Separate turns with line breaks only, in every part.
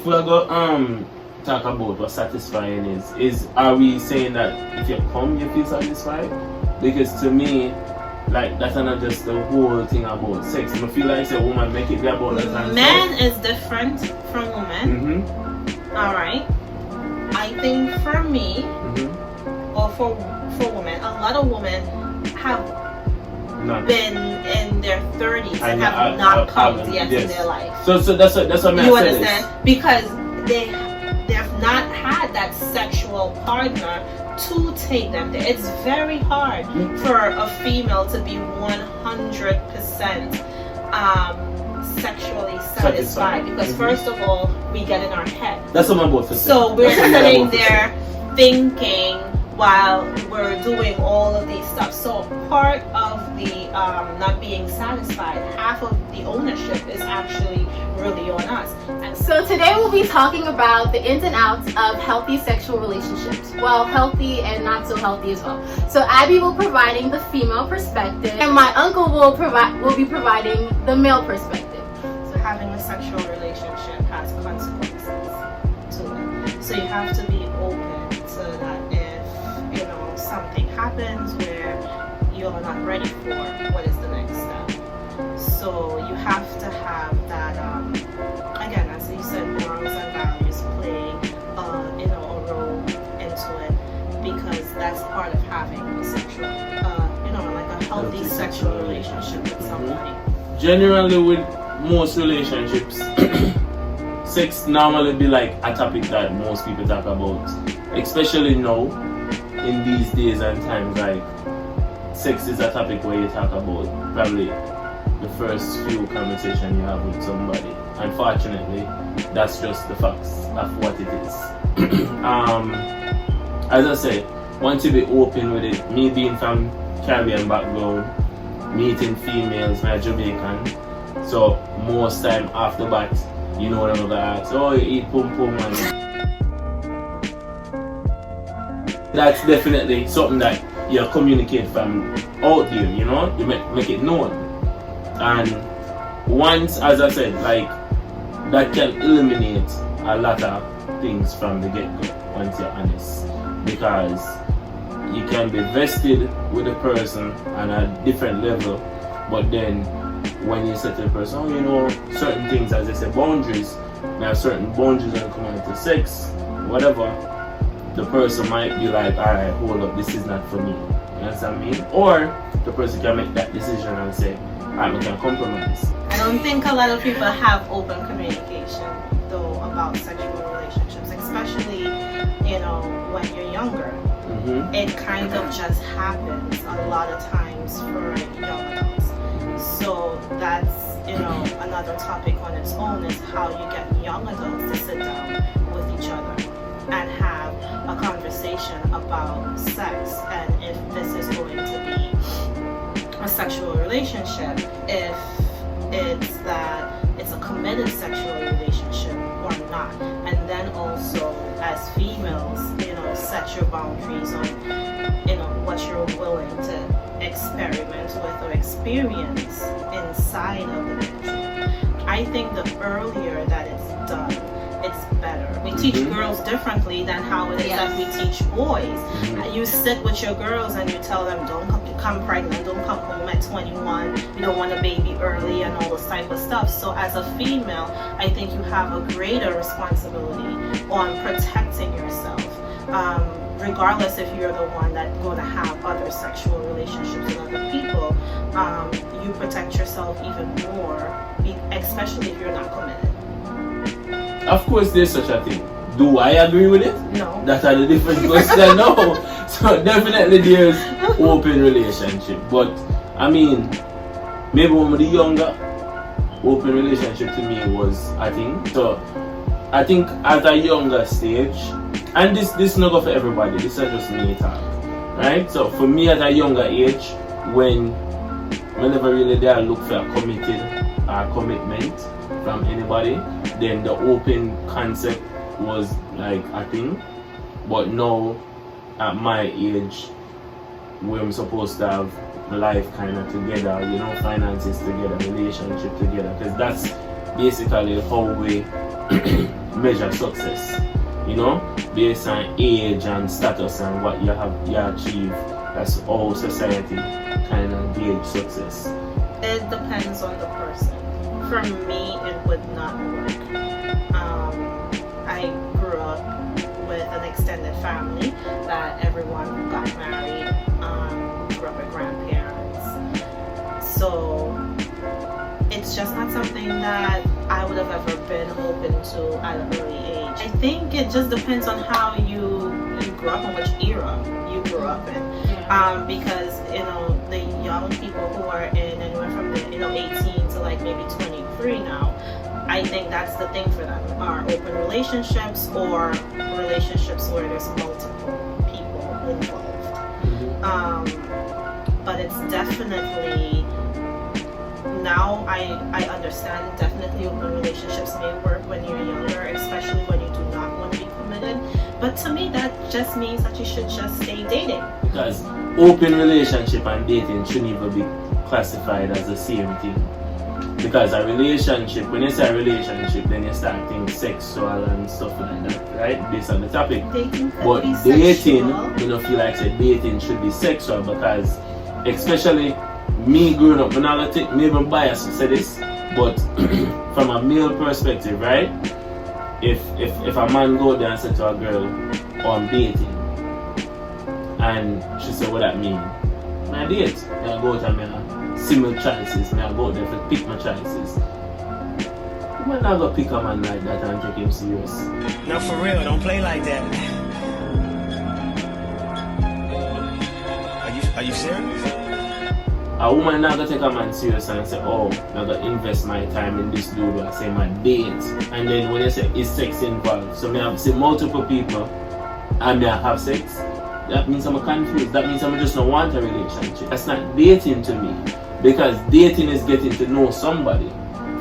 If we go talk about what satisfying is are we saying that if you come you feel satisfied? Because to me, like that's not just the whole thing about sex. I feel like a woman make it be about the time.
Men is different from women. Alright. I think for me or for women, a lot of women have been in their 30s and have not come yet in their life.
So that's what
you understand? Because they have not had that sexual partner to take them there. It's very hard for a female to be 100% sexually satisfied because first of all, we get in our head.
That's what I'm about to say.
So we're sitting there thinking while we're doing all of these stuff. So part of the not being satisfied, half of the ownership is actually really on us.
So today we'll be talking about the ins and outs of healthy sexual relationships. Well, healthy and not so healthy as well. So Abby will be providing the female perspective, and my uncle will be providing the male perspective.
So having a sexual relationship has consequences to it. So you have to be open to that. If something happens where you're not ready for, what is the next step? So you have to have that, again, as you said, morals and values playing a role into it, because that's part of having a sexual, like a healthy sexual relationship with somebody.
Generally, with most relationships, sex normally be like a topic that most people talk about, especially now. In these days and times, like sex is a topic where you talk about probably the first few conversations you have with somebody. Unfortunately, that's just the facts of what it is. As I said, once you be open with it, me being from Caribbean background, meeting females, I'm Jamaican, so most time after that, I'm gonna ask, oh, you eat pum pum and that's definitely something that you communicate from out there, you make it known. And once, as I said, like that can eliminate a lot of things from the get-go once you're honest, because you can be vested with a person on a different level, but then when you say to the person, certain things, as I said, boundaries, now certain boundaries when it comes to sex, whatever, the person might be like, alright, hold up, this is not for me. You understand what I mean? Or the person can make that decision and say, alright, we can compromise.
I don't think a lot of people have open communication though about sexual relationships, especially, when you're younger. It kind of just happens a lot of times for young adults. So that's, another topic on its own, is how you get young adults to sit down with each other and have a conversation about sex, and if this is going to be a sexual relationship, if it's a committed sexual relationship or not. And then also, as females, set your boundaries on what you're willing to experiment with or experience inside of the bedroom. I think the earlier that it's done, it's better. We teach girls differently than how it is that we teach boys. You sit with your girls and you tell them, don't come pregnant, don't come home at 21, you don't want a baby early and all this type of stuff. So as a female, I think you have a greater responsibility on protecting yourself, regardless if you're the one that's going to have other sexual relationships with other people. You protect yourself even more, especially if you're not committed.
Of course, there's such a thing. Do I agree with it?
No.
That's a different question. No. So definitely there's open relationship. But I mean, maybe when we were younger, open relationship to me was a thing. So I think at a younger stage, and this not go for everybody, this is just me talk. Right? So for me at a younger age, whenever really there look for a commitment from anybody, then the open concept was like a thing. But now at my age, where I'm supposed to have life kind of together, finances together, relationship together, because that's basically how we measure success, you know, based on age and status and what you achieve. That's how society kind of gauge success.
It depends on the person. For me, it would not work. I grew up with an extended family that everyone got married, grew up with grandparents. So it's just not something that I would have ever been open to at an early age. I think it just depends on how you grew up and which era you grew up in. Because, you know, the young people who are in anywhere from the 18 to like maybe 23 now, I think that's the thing for them, are open relationships or relationships where there's multiple people involved. But it's definitely, now I understand, definitely open relationships may work when you're younger, especially when you do not want to be committed. But to me, that just means that you should just stay dating.
Because open relationship and dating shouldn't even be classified as the same thing. Because a relationship, when you say a relationship, then you start thinking sexual and stuff like that, right? Based on the topic.
Dating could
but
be
dating,
sexual.
you don't feel like dating should be sexual, because especially me growing up, maybe biased to say this, but from a male perspective, right? If a man go there and say to a girl, oh, I'm dating, and she said, what that mean? I date. I go out and similar choices. I go out there to pick my choices. You might not go pick a man like that and take him serious.
No, for real, don't play like that. Are you serious?
A woman not gonna take a man serious and say, oh, I'm gonna invest my time in this dude, I say my date. And then when you say is sex involved, so I see multiple people and I have sex, that means I'm confused. That means I'm just don't want a relationship. That's not dating to me. Because dating is getting to know somebody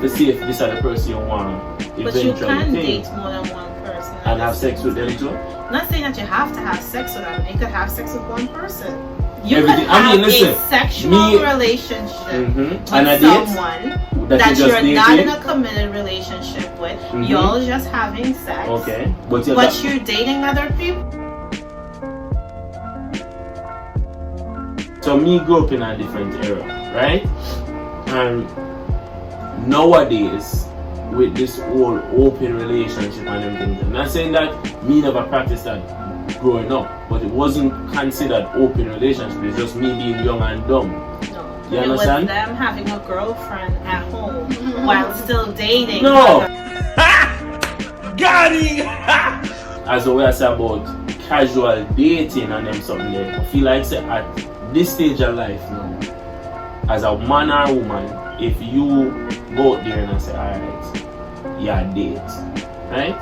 to see if this is the person you want eventually.
But you can date more than one person.
And have sex with them too?
I'm not saying that you have to have sex with them. You could have sex with one person. You
Everything.
could have
listen,
a sexual relationship with
and a date
someone
that
you're
dating?
not in a committed relationship with. Y'all just having sex.
Okay. But
you're dating other people.
So me grew up in a different era, right? And nowadays, with this whole open relationship and everything, I'm not saying that me never practiced that growing up, but it wasn't considered open relationship. It's just me being young and dumb.
No.
You
it
understand?
was them having a girlfriend at home while still dating.
No!
Got it!
As a way I say about casual dating and them something there, I feel like say at this stage of life now, as a man or woman, if you go out there and say, alright, you're a date, right?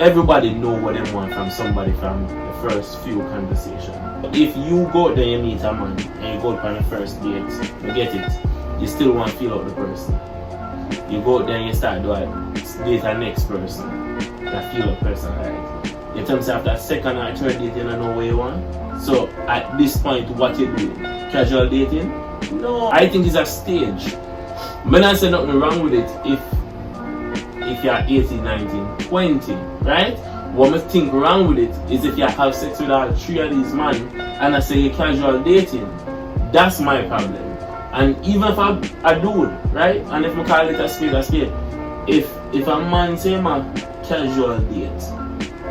Everybody know what they want from somebody from the first few conversations. If you go out there and you meet a man and you go out on the first date, you get it, you still want to feel out the person. You go out there and you start doing date the next person, that feel out the person, right? You tell me after second or third date you don't know what you want. So at this point, what you do? Casual dating? No, I think it's a stage. I'm not saying nothing wrong with it if you're 18, 19, 20, right? What I think wrong with it is if you have sex with all three of these men and I say you're casual dating. That's my problem. And even if I'm a dude, right? And if I call it a spade, if a man say I'm a casual date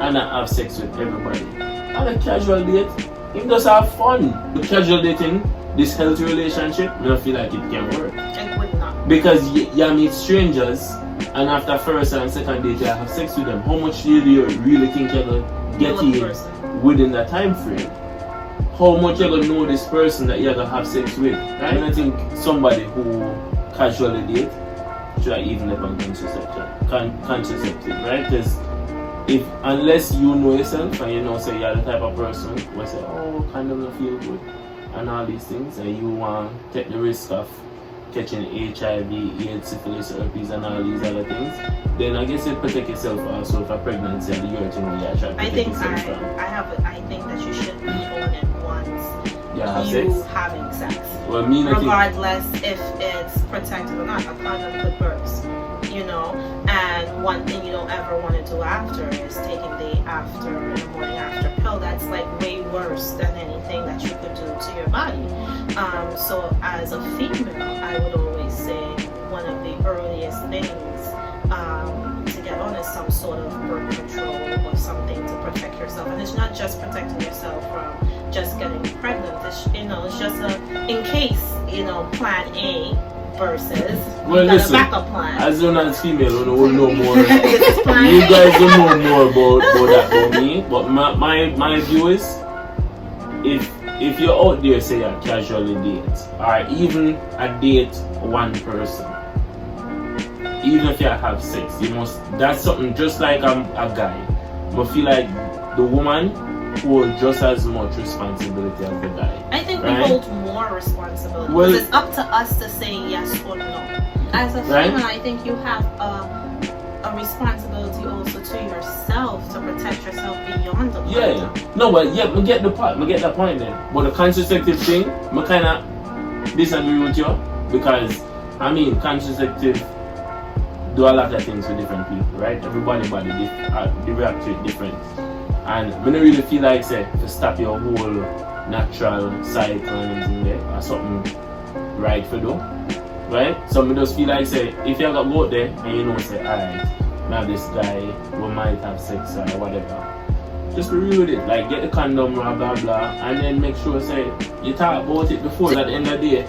and I have sex with everybody, on a casual date, if just have fun. With casual dating, this healthy relationship, I don't feel like it can work.
It would not.
Because you meet strangers and after first and second date you have sex with them. How much do you really think you're going to get in within that time frame? How much you're going to know this person that you're going to have sex with? Right? And I think somebody who casually date should even have on contraceptive, right? Because unless you know yourself and you know say you're the type of person who say, oh, condom don't feel good and all these things, and you want to take the risk of catching HIV, AIDS, syphilis, herpes and all these other things, then I guess you protect yourself also for pregnancy and the urging when you're trying to protect yourself from.
I think that you should be on it once having sex.
Well,
regardless if it's protected or not, a condom could burst, you know, and one thing you don't ever want to do after is taking the morning after pill. That's like way worse than anything that you could do to your body. So as a female, I would always say one of the earliest things to get on is some sort of birth control or something to protect yourself. And it's not just protecting yourself from just getting pregnant. It's just in case, plan A versus
well, listen,
a backup plan.
As you as female, you will know more. You guys don't know more about that about me. But my view is, if you're out there, say you casually date, or even a date one person, even if you have sex, that's something just like a guy. But feel like the woman holds just as much responsibility as the guy.
I think
right?
we hold more responsibility.
Well,
because it's up to us to say yes or no. As a
right?
female, I think you have a responsibility also to yourself to protect yourself beyond the
yeah. No, but yeah, I get the point then. But the contraceptive thing, I kind of disagree with you, because contraceptive do a lot of things for different people, right? Everybody body they react to it different. And I don't really feel like say to stop your whole natural cycle and everything there or something right for do. Right? So I just feel like say if you got go out there and say alright, now this guy we might have sex or whatever. Just be real with it. Like get the condom, blah blah blah, and then make sure say you talk about it before at the end of the day.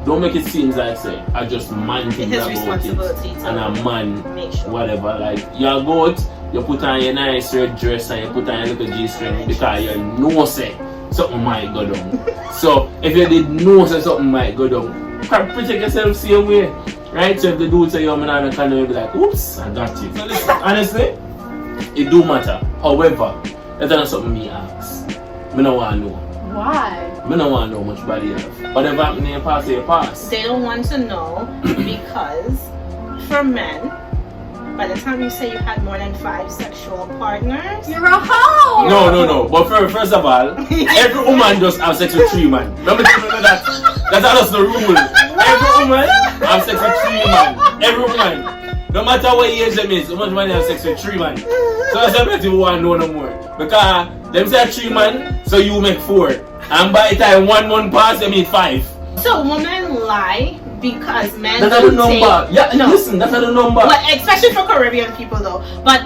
Don't make it seem like say I just man things about it and a man whatever. Like you go out, you put on your nice red dress and you put on your little G-string because you know say something might go down. So if you did know say something might go down, protect yourself same way. Right? So if the dude say you're not kind of be like, oops, I got you. So listen, honestly, it do matter. However, that's not something me ask. I don't want to know.
Why?
I don't want to know much body you have. Whatever happened in your past, you pass.
They don't want to know because for men, by the time you say you had more than 5 sexual partners,
you're a hoe!
No. But first of all, every woman just have sex with 3 men. Remember that? That's just the rule. Every woman have sex with 3 men. Every woman. No matter what age them is, how much money have sex with 3 men. So that's why people want to know no more. Because them say 3 men, so you make 4. And by the time 1 month pass, they make 5.
So women lie because men
that's
don't
the number. Listen, that's the number.
But especially for Caribbean people though. But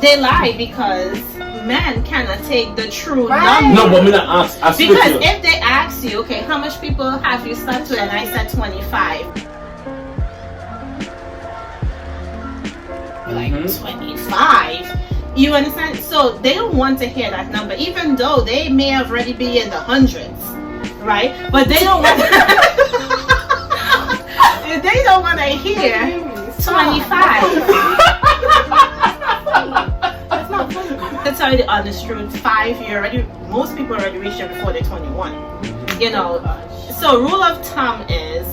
they lie because men cannot take the true number.
No, but me not ask
because if they ask you, okay, how much people have you slept with? And I said 25. Like 25. You understand? So they don't want to hear that number, even though they may already be in the hundreds, right? But they don't want. They don't want to hear 25.
That's not funny.
To tell you the honest truth, 5 year already. Most people already reach it before they're 21. So rule of thumb is,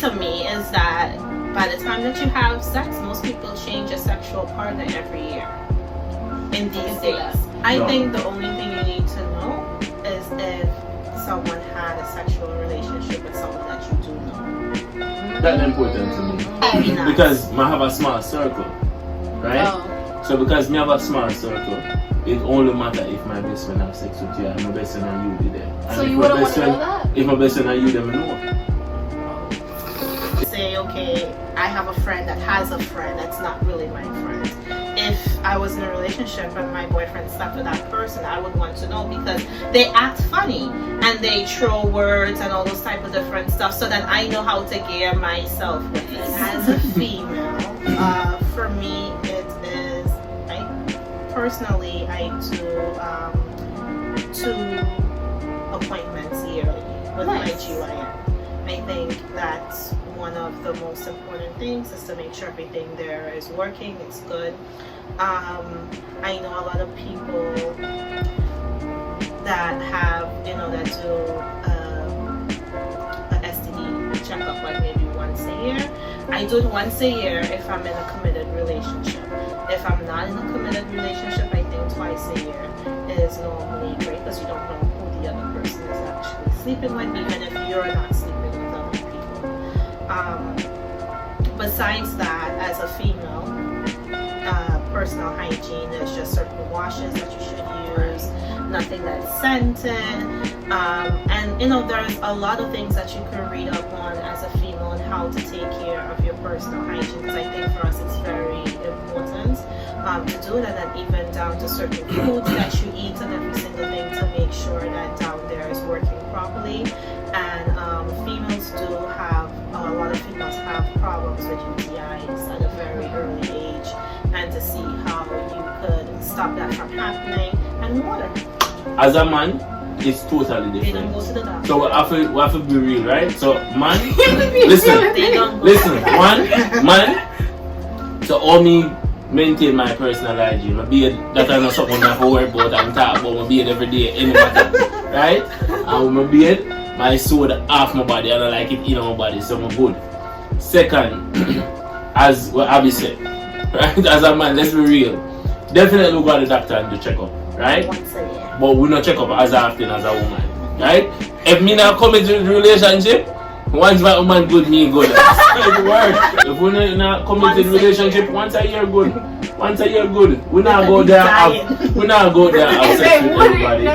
to me, is that by the time that you have sex, most people change a sexual partner every year. In these days, I think the only thing you need to know is if someone had a sexual relationship with someone that you do know.
That's important to me. Because I have a small circle, right?
Oh.
So because I have a small circle, it only matters if my best friend have sex with you and my best friend and you be there. And
so you wouldn't want to know that?
If my best friend and you, then I know.
Say, okay, I have a friend that has a friend that's not really my friend. If I was in a relationship and my boyfriend slept with that person, I would want to know because they act funny and they throw words and all those type of different stuff, so that I know how to gear myself with it. As a female, for me, it is, I do 2 appointments yearly with my GYN. I think that's one of the most important things, is to make sure everything there is working, it's good. I know a lot of people that have, that do a STD checkup like maybe once a year. I do it once a year if I'm in a committed relationship. If I'm not in a committed relationship, I think twice a year is normally great, because you don't know who the other person is actually sleeping with, even if you're not sleeping with other people. Besides that, as a female, personal hygiene. There's just certain washes that you should use, nothing that's scented, and there's a lot of things that you can read up on as a female on how to take care of your personal hygiene, because I think for us it's very important to do it, and then even down to certain foods that you eat and every single thing to make sure that down there is working properly. And females do have, a lot of females have problems with UTIs at a very early age, and to see how you could stop that from happening, and water.
As a man, it's totally
They don't
different.
go to the doctor.
So we have to be real, right? So man, listen,
They don't go
listen,
to the doctor.
man. So all me maintain my personal hygiene. My beard, that I know something I have to worry about and talk about my beard every day, any matter, right? And with my beard, my soul off my body, I don't like it in my body, so I'm good. Second, as what Abby said, right? As a man, let's be real. Definitely go to the doctor and do checkup, right?
Once a year.
But we not check up as often as a woman, right? If me not come into the relationship, once my woman good, me good. That's the word. If we not come into the relationship, once a year good. Once a year good. We not go there we not go there and have sex with everybody.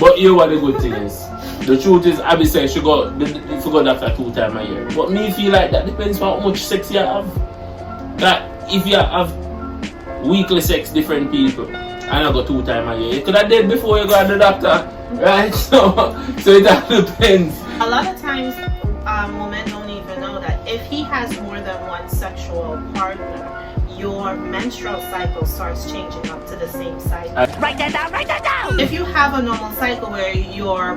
But here what the good thing is. The truth is, Abby said she go after 2 times a year. But me feel like that depends on how much sex you have. That if you have weekly sex, different people, and I go 2 times a year, you could have did before you go to the doctor, right? So it all depends.
A lot of times, women don't even know that if he has more than one sexual partner, your menstrual cycle starts changing up to the same cycle.
Write that down, write that down!
If you have a normal cycle where your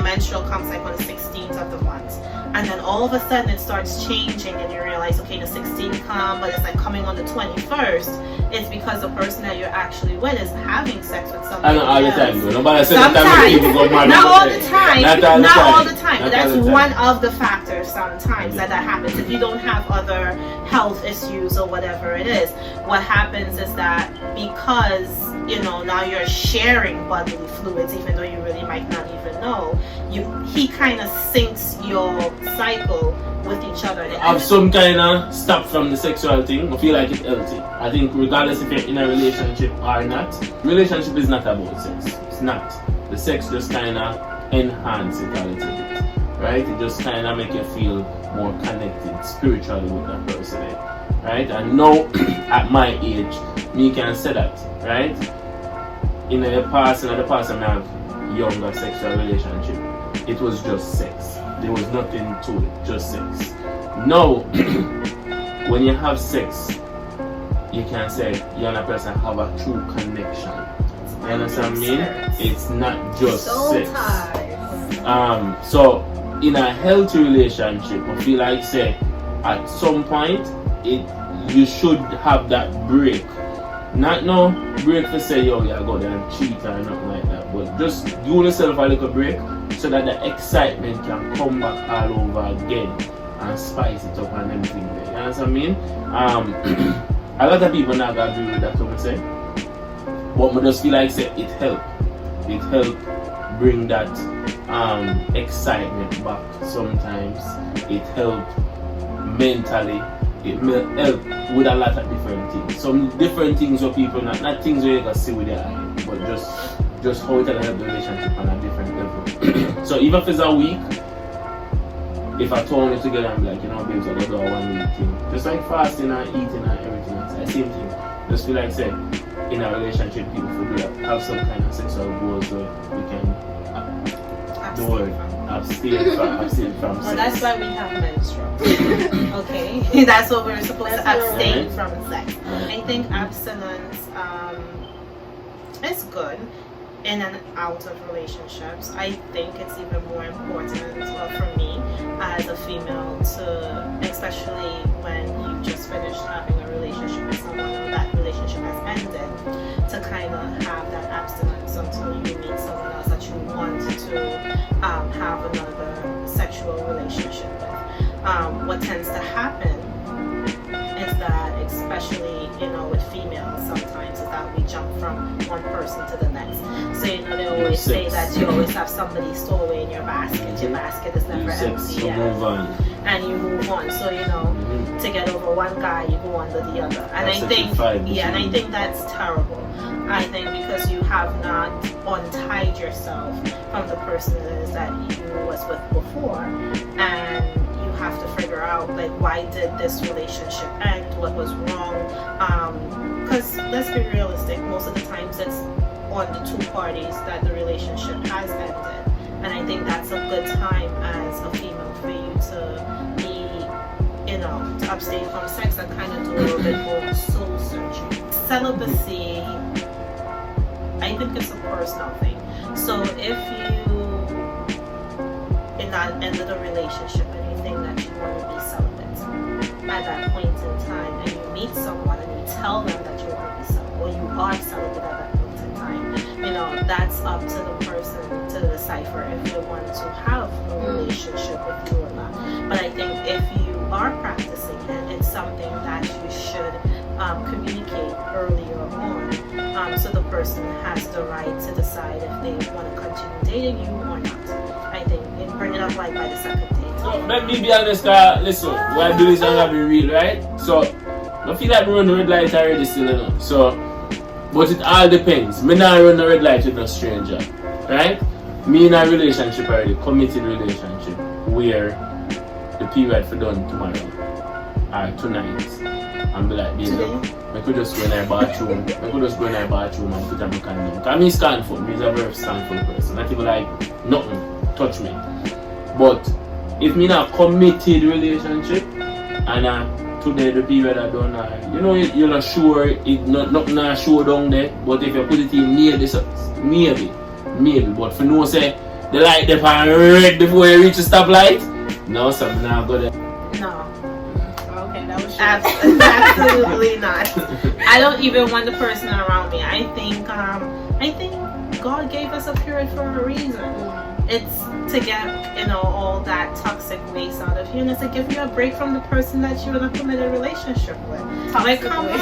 menstrual comes like on the 16th of the month, and then all of a sudden it starts changing and you realize, okay, the 16th come, but it's like coming on the 21st, it's because the person that you're actually with is having sex with somebody
I know all the
else.
time, though. Nobody said
Sometimes,
that time people go married.
not all the time,
Not
all the time, but
Not
that's
all the time.
one of the factors sometimes that happens. If you don't have other health issues or whatever it is, what happens is that because, now you're sharing bodily fluids, even though you really might not even know, he kind of syncs your cycle with each other.
Have some kind of stop from the sexual thing. I feel like it's healthy. I think regardless if you're in a relationship or not, relationship is not about sex. It's not. The sex just kind of enhance it a little bit, right? It just kind of make you feel more connected spiritually with that person, right? And now at my age, me can say that, right? In the past, I have younger sexual relationship. It was just sex. There was nothing to it, just sex. Now, when you have sex, you can say you and a person have a true connection. You understand me? It's not just sex. So in a healthy relationship, I feel like say at some point you should have that break. Not no break to say yo, you go there and cheat or nothing like that, but just give yourself a little break so that the excitement can come back all over again and spice it up and everything there. You understand what I mean? A lot of people not gonna agree with that what I say, but I just feel like say it help bring that excitement back. Sometimes it help mentally. It will help with a lot of different things. Some different things where people not things where you can see with your eye, but just how it will help the relationship on a different level. So even if it's a week, if I turn it together and be like, babes, I gotta do a 1 week thing. Just like fasting and eating and everything else. The same thing. Just feel like say in a relationship people should do that. Have some kind of sexual goals so we can the word. Abstain from sex.
Well, that's why we have menstrual. Okay, that's what we're supposed to abstain from sex. I think abstinence is good in and out of relationships. I think it's even more important, well, for me as a female, to, especially when you just finished having a relationship with someone or that relationship has ended, to kind of have that abstinence until you meet someone else that you want to have another sexual relationship with. What tends to happen is that, especially with females, sometimes is that we jump from one person to the next. So they always say that you always have somebody stowaway in your basket. Your basket is never empty.
Move on.
and you move on. So to get over one guy, you go under the other. And
That's
I
such a
think,
fine
and I
machine.
think that's terrible. I think because you have not untied yourself from the person it is that you was with before, and you have to figure out like why did this relationship end, what was wrong. Because let's be realistic, most of the times it's on the two parties that the relationship has ended, and I think that's a good time as a female for you to be, to abstain from sex and kind of do a little bit more soul searching. Celibacy, I think it's a personal thing. So if you in that end of the relationship and you think that you want to be celibate at that point in time, and you meet someone and you tell them that you want to be celibate, or you are celibate at that point in time, that's up to the person to decipher if they want to have a relationship with you or not. But I think if you are practicing it, it's something that you should communicate earlier on, so the person has the right to decide if they want to continue dating you or not. I think bring it up like by the second date.
So let me be honest, listen, we do this and I be real, right? So I feel like we run the red light already still, So but it all depends. Me not run the red light with no stranger, right? Me in a relationship already, committed relationship, where the period for done tomorrow or tonight. And be like, baby, look, I could just go in our bathroom. and put on my condom. Because I'm scornful. I'm a very scornful person. Not even like nothing touch me. But if me not committed relationship and today the period I done, you're not sure, nothing not sure down there. But if you put it in maybe. But for no say the light they pan red before you reach the stoplight. No, something not go there.
No.
Okay, that was
Absolutely not. I don't even want the person around me. I think God gave us a period for a reason. It's to get all that toxic waste out of you, and it's to give you a break from the person that you're in a committed relationship with. Like, come on.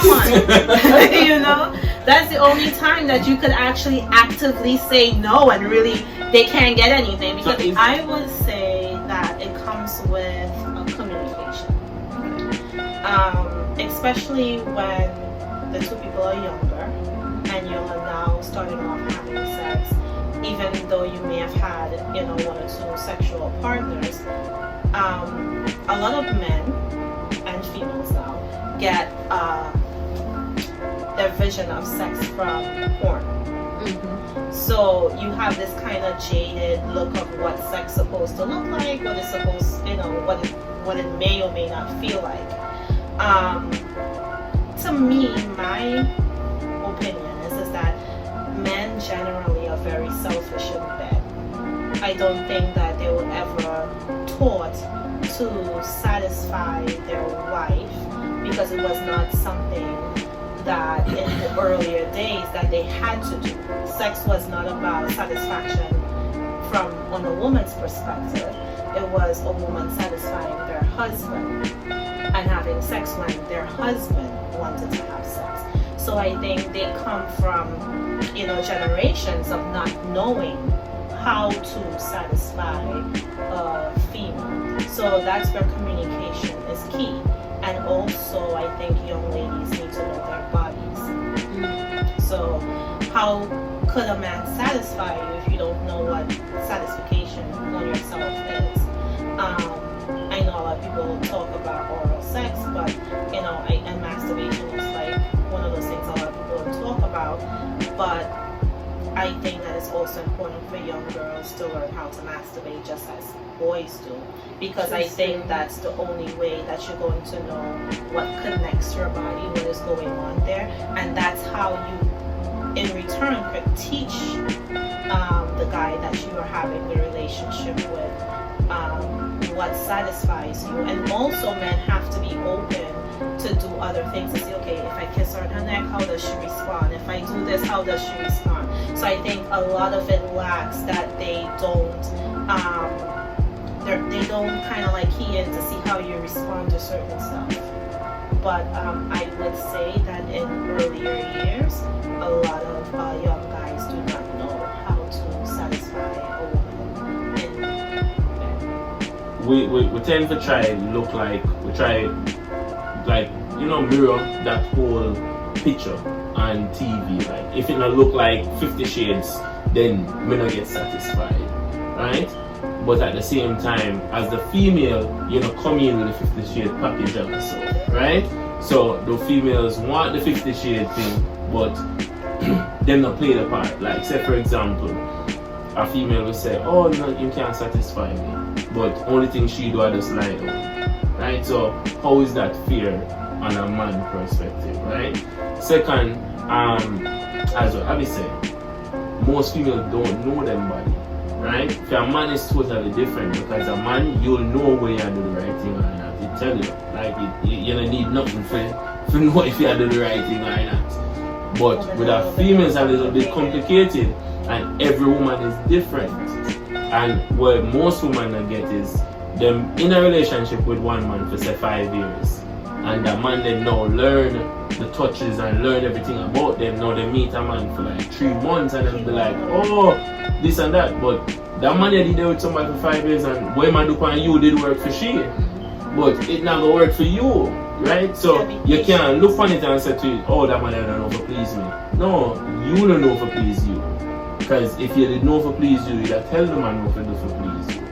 That's the only time that you could actually actively say no and really they can't get anything, because I would say that it comes with communication. Especially when the two people are younger and you're now starting off having sex, even though you may have had one or two sexual partners. A lot of men and females now get their vision of sex from porn. So you have this kind of jaded look of what sex is supposed to look like, what it's supposed, what it may or may not feel like. To me, my opinion is that men generally are very selfish in bed. I don't think that they were ever taught to satisfy their wife, because it was not something that in the earlier days that they had to do. Sex was not about satisfaction on a woman's perspective. It was a woman satisfying their husband and having sex when their husband wanted to have sex. So I think they come from generations of not knowing how to satisfy a female. So that's where communication is key. And also I think young ladies need to know their bodies. So how could a man satisfy you if you don't know what satisfaction on yourself is? I know a lot of people talk about oral sex, but and masturbation is like one of those things a lot of people don't talk about. But I think that it's also important for young girls to learn how to masturbate just as boys do, because I think that's the only way that you're going to know what connects your body, what is going on there, and that's how you in return could teach the guy that you are having the relationship with what satisfies you. And also men have to be open to do other things, to say, okay, if I kiss her on her neck, how does she respond? If I do this, how does she respond? So I think a lot of it lacks that they don't kind of like key in to see how you respond to certain stuff. But I would say that in earlier years, a lot of young guys do not know how to satisfy a woman in bed.
we tend to try look like we try like mirror that whole picture on TV. Like if it not look like 50 Shades, then me not get satisfied, right? But at the same time, as the female, come in with the 50 Shade package also, right? So the females want the 50 Shade thing, but them not play the part. Like say for example, a female will say, oh no, you can't satisfy me, but only thing she do I just lie down, right? So how is that fair on a man perspective, right? Second, as what Abby said, most females don't know them body, right? If a man is totally different, because a man, you'll know when you do the right thing or not. It tell you, like you don't need nothing to know if you do the right thing or not. But with a female, it's a little bit complicated, and every woman is different. And what most women get is them in a relationship with one man for say 5 years, and the man then now learn the touches and learn everything about them. Now they meet a man for like 3 months and then be like, oh, this and that. But that man did there with somebody for 5 years, and what man do and you did work for she, but it not gonna work for you, right? So you can't look on it and say to you, oh, that man don't know for please me. No, you don't know for please you. Because if you did know for please you, you'd tell the man what to do for please you.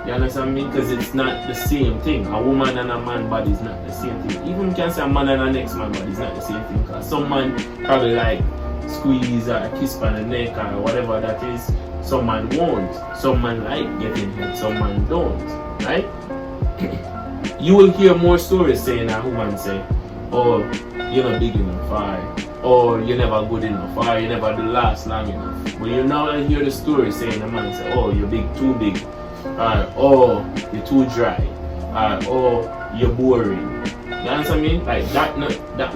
You understand me? Because it's not the same thing. A woman and a man body is not the same thing. Even you can say a man and a next man body is not the same thing. Because some man probably like squeeze or a kiss on the neck or whatever that is. Some man won't. Some man like getting hit. Some man don't. Right? You will hear more stories saying a woman say, oh, you're not big enough, or you're never good enough, or you never do last long enough. But you now hear the story saying a man say, oh, you're big, too big, or you're too dry, or you're boring. You understand me? Like that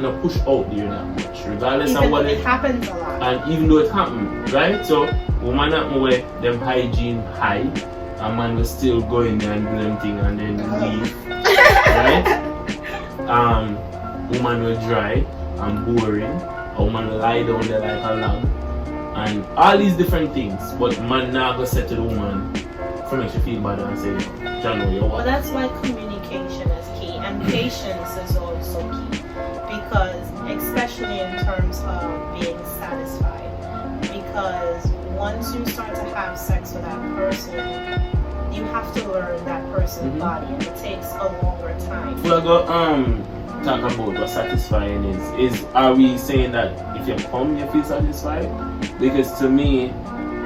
not push out there that much, regardless
even
of what
it happens a lot.
And even though it happens, right? So woman at where them hygiene high, a man will still go in there and do them thing and then leave. Right? Woman will dry and boring. A woman will lie down there like a log. And all these different things. But man now go say to the woman to make you feel bad and say, John, you're what?
Well, that's why communication is key, and patience is also key. Because especially in terms of being satisfied. Because once you start to have sex with that person, you have to learn that person's body, and it takes a longer time.
We'll go talk about what satisfying is. Are we saying that if you come you feel satisfied? Because to me,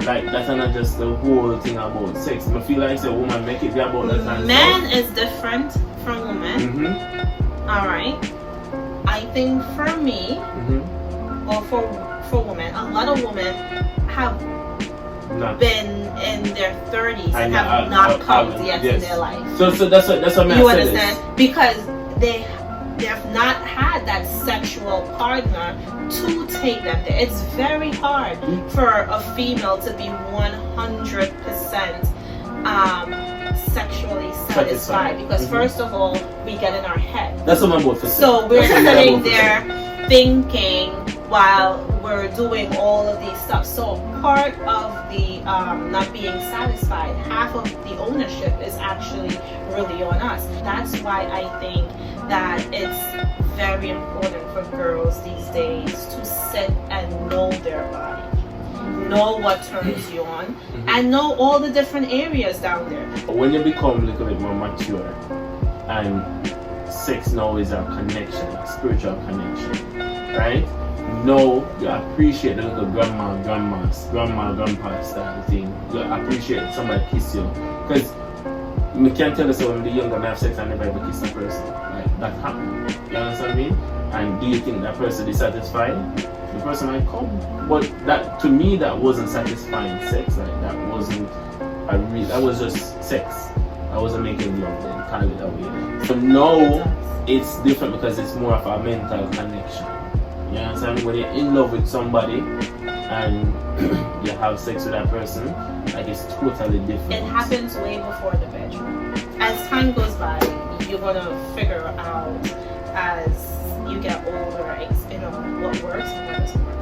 like that's not just the whole thing about sex. I feel like a woman make it be about that kind of
Man is different from woman. Alright. I think for me, or for women, a lot of women have been in their 30s and have not come yet in their life.
So that's what
you understand? Because they have not had that sexual partner to take them there. It's very hard for a female to be 100% sexually satisfied, because first of all, we get in our head.
That's what I'm about to say.
So we're sitting there thinking while we're doing all of these stuff. So part of the not being satisfied, half of the ownership is actually really on us. That's why I think that it's very important for girls these days to sit and know their body, know what turns you on, and know all the different areas down there.
When you become a little bit more mature, and sex now is a connection, a spiritual connection, right? Now you appreciate the little grandma, grandpa style thing. You appreciate somebody kiss you, because we can't tell us when the younger man have sex and never ever kiss a person. Like that happened. You understand me? And do you think that person is satisfied? The person might come, but that to me that wasn't satisfying sex. Like that wasn't that was just sex. I wasn't making love then, call it that way. So now it's different because it's more of a mental connection. You understand? When you're in love with somebody and you have sex with that person, like it's totally different.
It happens way before the bedroom. As time goes by, you're gonna figure out as you get older, what works and what doesn't work.